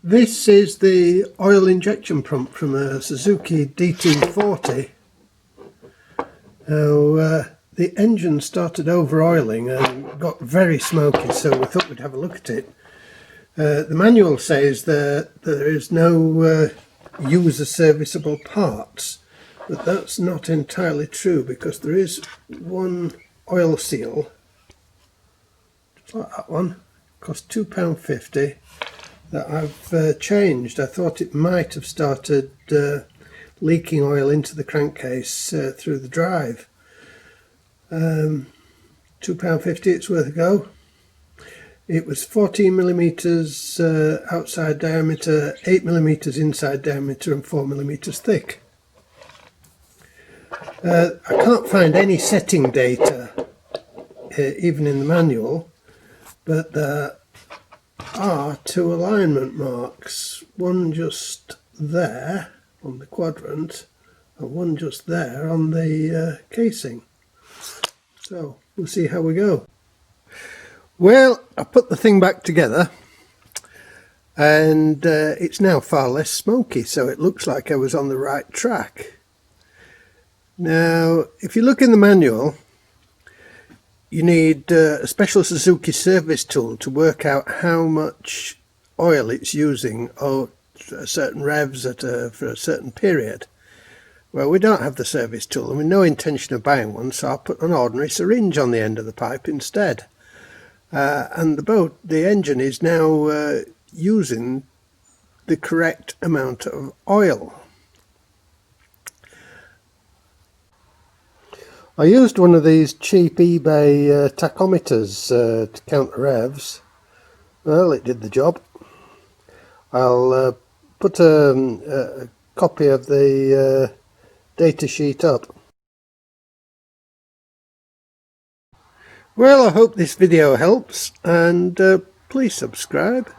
This is the oil injection pump from a Suzuki D240. Now, the engine started over oiling and got very smoky, so we thought we'd have a look at it. The manual says that there is no user serviceable parts, but that's not entirely true, because there is one oil seal, just like that one, cost £2.50. that I've changed. I thought it might have started leaking oil into the crankcase through the drive. £2.50 it's worth a go. It was 14mm outside diameter, 8mm inside diameter and 4mm thick. I can't find any setting data even in the manual, but there are two alignment marks, one just there on the quadrant and one just there on the casing. So we'll see how we go. Well, I put the thing back together and it's now far less smoky, so it looks like I was on the right track. Now if you look in the manual, you need a special Suzuki service tool to work out how much oil it's using at certain revs for a certain period. Well, we don't have the service tool and we've no intention of buying one, so I'll put an ordinary syringe on the end of the pipe instead. And the engine is now using the correct amount of oil. I used one of these cheap eBay tachometers to count the revs. Well, it did the job. I'll put a copy of the data sheet up. Well, I hope this video helps, and please subscribe.